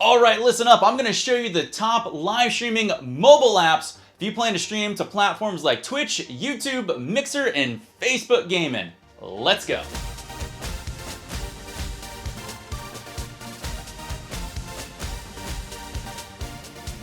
All right, listen up. I'm going to show you the top live streaming mobile apps if you plan to stream to platforms like Twitch, YouTube, Mixer, and Facebook Gaming. Let's go.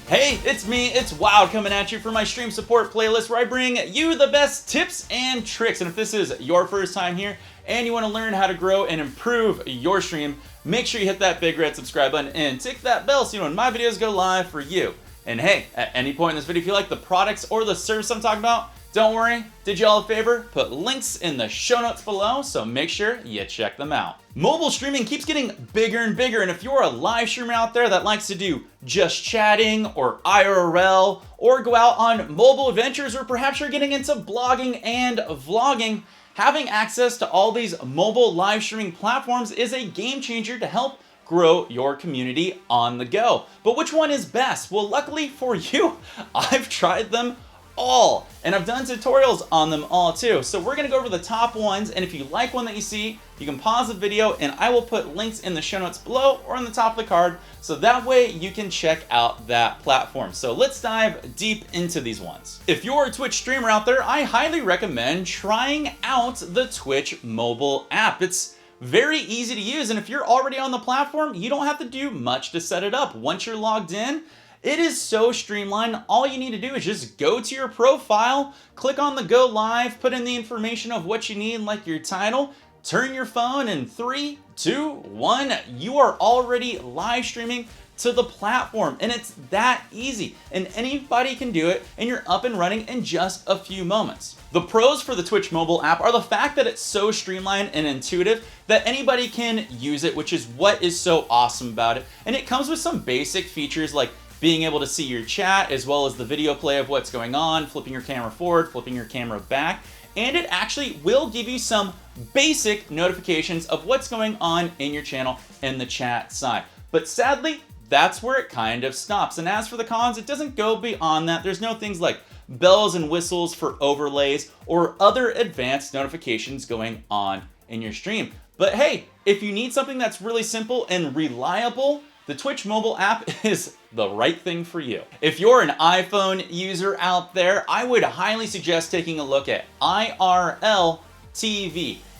Hey, it's me, it's Wild, coming at you for my stream support playlist where I bring you the best tips and tricks. And if this is your first time here and you want to learn how to grow and improve your stream, make sure you hit that big red subscribe button and tick that bell so you know when my videos go live for you. And hey, at any point in this video, if you like the products or the service I'm talking about, don't worry, did you all a favor? Put links in the show notes below, so make sure you check them out. Mobile streaming keeps getting bigger and bigger, and if you're a live streamer out there that likes to do just chatting or IRL, or go out on mobile adventures, or perhaps you're getting into blogging and vlogging, having access to all these mobile live streaming platforms is a game changer to help grow your community on the go. But which one is best? Well, luckily for you, I've tried them all, and I've done tutorials on them all too. So we're gonna go over the top ones, and if you like one that you see, you can pause the video and I will put links in the show notes below or on the top of the card, so that way you can check out that platform. So let's dive deep into these ones. If you're a Twitch streamer out there, I highly recommend trying out the Twitch mobile app. It's very easy to use, and if you're already on the platform, you don't have to do much to set it up. Once you're logged in, it is so streamlined. All you need to do is just go to your profile, click on the go live, put in the information of what you need, like your title, turn your phone, in 3, 2, 1, you are already live streaming to the platform, and it's that easy, and anybody can do it, and you're up and running in just a few moments. The pros for the Twitch mobile app are the fact that it's so streamlined and intuitive that anybody can use it, which is what is so awesome about it. And it comes with some basic features like being able to see your chat as well as the video play of what's going on, flipping your camera forward, flipping your camera back, and it actually will give you some basic notifications of what's going on in your channel in the chat side. But sadly, that's where it kind of stops. And as for the cons, it doesn't go beyond that. There's no things like bells and whistles for overlays or other advanced notifications going on in your stream. But hey, if you need something that's really simple and reliable, the Twitch mobile app is the right thing for you. If you're an iPhone user out there, I would highly suggest taking a look at IRLTV.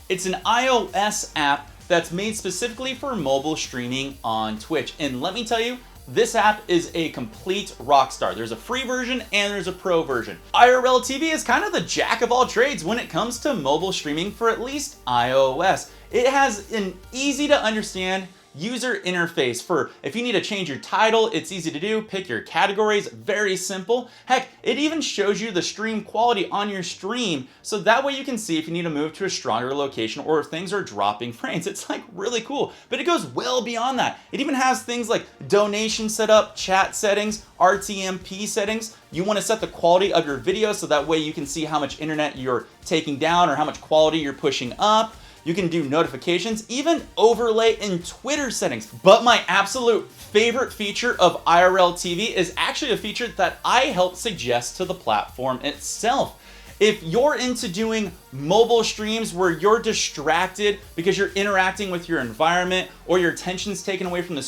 It's an iOS app that's made specifically for mobile streaming on Twitch. And let me tell you, this app is a complete rock star. There's a free version and there's a pro version. IRLTV is kind of the jack of all trades when it comes to mobile streaming for at least iOS. It has an easy to understand user interface for if you need to change your title, it's easy to do. Pick your categories, very simple. Heck, it even shows you the stream quality on your stream, so that way you can see if you need to move to a stronger location or if things are dropping frames. It's like really cool, but it goes well beyond that. It even has things like donation setup, chat settings, RTMP settings. You want to set the quality of your video so that way you can see how much internet you're taking down or how much quality you're pushing up. You can do notifications, even overlay in Twitter settings. But my absolute favorite feature of IRLTV is actually a feature that I helped suggest to the platform itself. If you're into doing mobile streams where you're distracted because you're interacting with your environment or your attention's taken away from the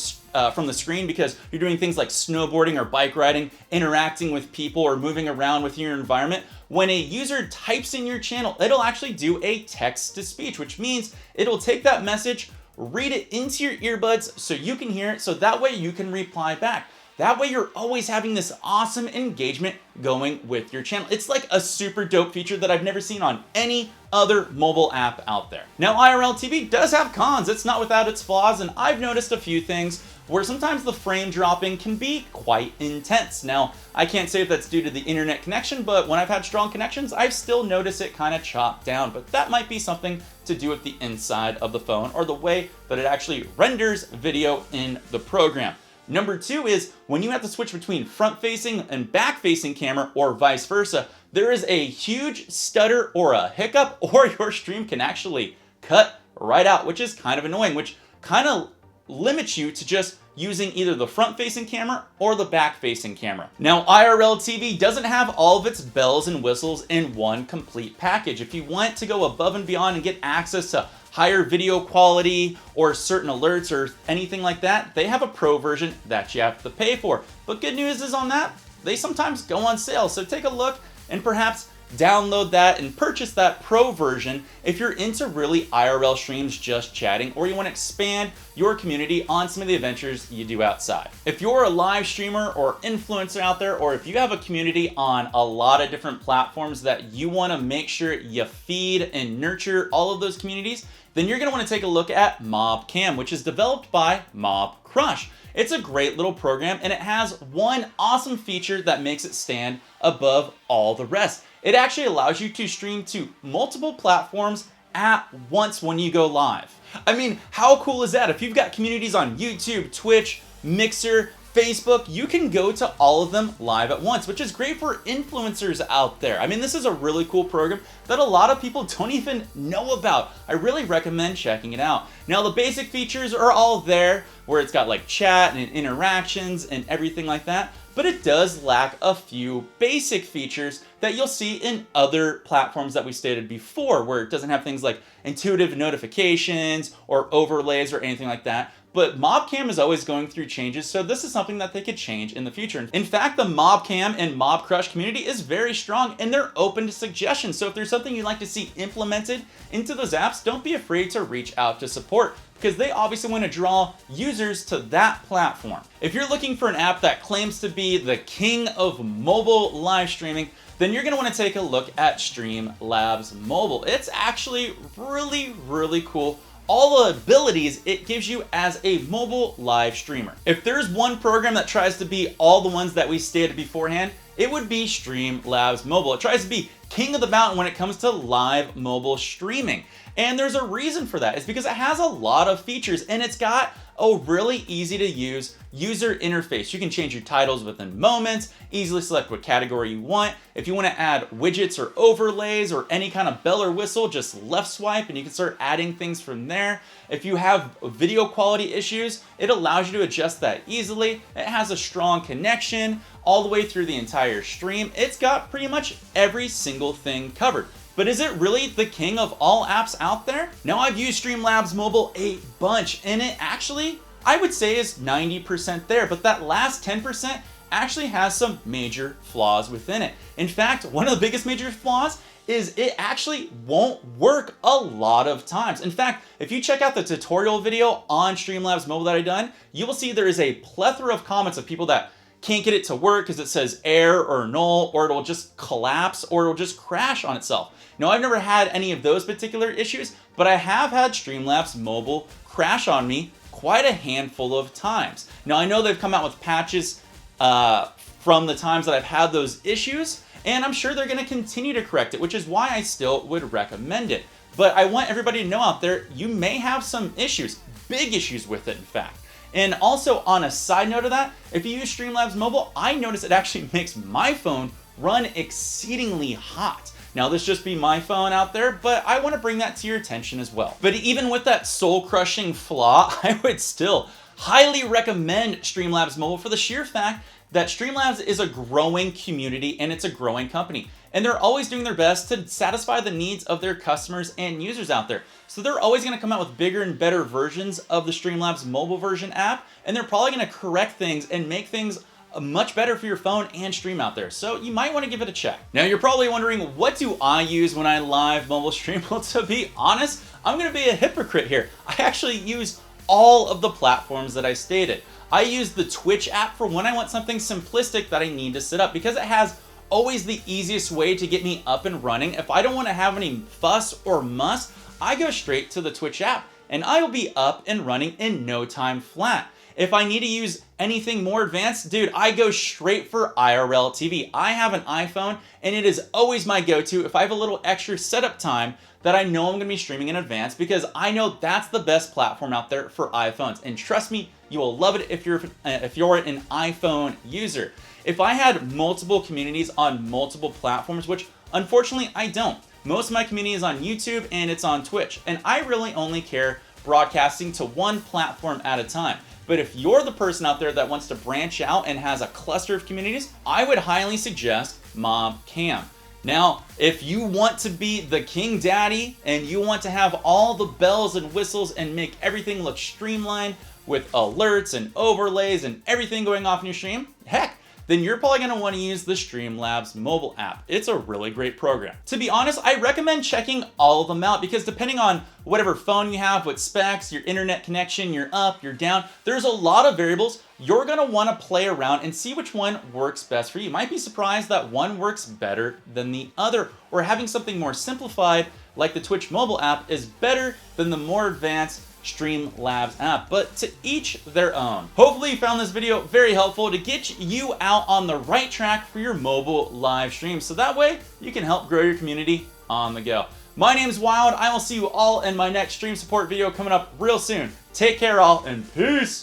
screen because you're doing things like snowboarding or bike riding, interacting with people or moving around with your environment, when a user types in your channel, it'll actually do a text-to-speech, which means it'll take that message, read it into your earbuds so you can hear it, so that way you can reply back. That way you're always having this awesome engagement going with your channel. It's like a super dope feature that I've never seen on any other mobile app out there. Now, IRLTV does have cons. It's not without its flaws, and I've noticed a few things where sometimes the frame dropping can be quite intense. Now, I can't say if that's due to the internet connection, but when I've had strong connections, I've still noticed it kind of chopped down, but that might be something to do with the inside of the phone or the way that it actually renders video in the program. Number 2 is when you have to switch between front-facing and back-facing camera or vice versa, there is a huge stutter or a hiccup, or your stream can actually cut right out, which is kind of annoying, which kind of limits you to just using either the front-facing camera or the back-facing camera. Now, IRLTV doesn't have all of its bells and whistles in one complete package. If you want to go above and beyond and get access to higher video quality or certain alerts or anything like that, they have a pro version that you have to pay for. But good news is on that, they sometimes go on sale. So take a look and perhaps download that and purchase that pro version if you're into really IRL streams, just chatting, or you want to expand your community on some of the adventures you do outside. If you're a live streamer or influencer out there, or if you have a community on a lot of different platforms that you want to make sure you feed and nurture all of those communities, then you're going to want to take a look at MobCam, which is developed by MobCrush. It's a great little program, and it has one awesome feature that makes it stand above all the rest. It actually allows you to stream to multiple platforms at once when you go live. I mean, how cool is that? If you've got communities on YouTube, Twitch, Mixer, Facebook, you can go to all of them live at once, which is great for influencers out there. I mean, this is a really cool program that a lot of people don't even know about. I really recommend checking it out. Now, the basic features are all there, where it's got like chat and interactions and everything like that, but it does lack a few basic features that you'll see in other platforms that we stated before, where it doesn't have things like intuitive notifications or overlays or anything like that. But MobCam is always going through changes, so this is something that they could change in the future. In fact, the MobCam and MobCrush community is very strong, and they're open to suggestions. So if there's something you'd like to see implemented into those apps, don't be afraid to reach out to support, because they obviously want to draw users to that platform. If you're looking for an app that claims to be the king of mobile live streaming, then you're going to want to take a look at Streamlabs Mobile. It's actually really cool. All the abilities it gives you as a mobile live streamer. If there's one program that tries to be all the ones that we stated beforehand, it would be Streamlabs Mobile. It tries to be king of the mountain when it comes to live mobile streaming. And there's a reason for that. It's because it has a lot of features, and it's got a really easy to use user interface. You can change your titles within moments, easily select what category you want. If you want to add widgets or overlays or any kind of bell or whistle, just left swipe and you can start adding things from there. If you have video quality issues, it allows you to adjust that easily. It has a strong connection all the way through the entire stream. It's got pretty much every single thing covered. But is it really the king of all apps out there? Now, I've used Streamlabs Mobile a bunch, and it actually, I would say, is 90% there, but that last 10% actually has some major flaws within it. In fact, one of the biggest major flaws is it actually won't work a lot of times. In fact, if you check out the tutorial video on Streamlabs Mobile that I've done, you will see there is a plethora of comments of people that can't get it to work because it says error or null, or it'll just collapse, or it'll just crash on itself. Now, I've never had any of those particular issues, but I have had Streamlabs Mobile crash on me quite a handful of times. Now, I know they've come out with patches from the times that I've had those issues, and I'm sure they're going to continue to correct it, which is why I still would recommend it. But I want everybody to know out there, you may have some issues, big issues with it, in fact. And also, on a side note of that, if you use Streamlabs Mobile, I notice it actually makes my phone run exceedingly hot. Now, this just be my phone out there, but I want to bring that to your attention as well. But even with that soul-crushing flaw, I would still highly recommend Streamlabs Mobile for the sheer fact that Streamlabs is a growing community and it's a growing company. And they're always doing their best to satisfy the needs of their customers and users out there. So they're always going to come out with bigger and better versions of the Streamlabs Mobile version app, and they're probably going to correct things and make things much better for your phone and stream out there. So you might want to give it a check. Now, you're probably wondering, what do I use when I live mobile stream? Well, to be honest, I'm going to be a hypocrite here. I actually use all of the platforms that I stated. I use the Twitch app for when I want something simplistic that I need to set up, because it has always the easiest way to get me up and running. If I don't want to have any fuss or muss, I go straight to the Twitch app and I will be up and running in no time flat. If I need to use anything more advanced, dude, I go straight for IRLTV. I have an iPhone, and it is always my go-to if I have a little extra setup time that I know I'm gonna be streaming in advance, because I know that's the best platform out there for iPhones. And trust me, you will love it if you're an iPhone user. If I had multiple communities on multiple platforms, which unfortunately I don't. Most of my community is on YouTube and it's on Twitch, and I really only care broadcasting to one platform at a time. But if you're the person out there that wants to branch out and has a cluster of communities, I would highly suggest MobCam. Now, if you want to be the king daddy and you want to have all the bells and whistles and make everything look streamlined with alerts and overlays and everything going off in your stream, heck, then you're probably going to want to use the Streamlabs mobile app. It's a really great program. To be honest, I recommend checking all of them out because depending on whatever phone you have, what specs, your internet connection, you're up, you're down, there's a lot of variables. You're going to want to play around and see which one works best for you. You might be surprised that one works better than the other, or having something more simplified like the Twitch mobile app is better than the more advanced Streamlabs app, but to each their own. Hopefully you found this video very helpful to get you out on the right track for your mobile live stream, so that way you can help grow your community on the go. My name's Wild. I will see you all in my next stream support video coming up real soon. Take care all, and peace!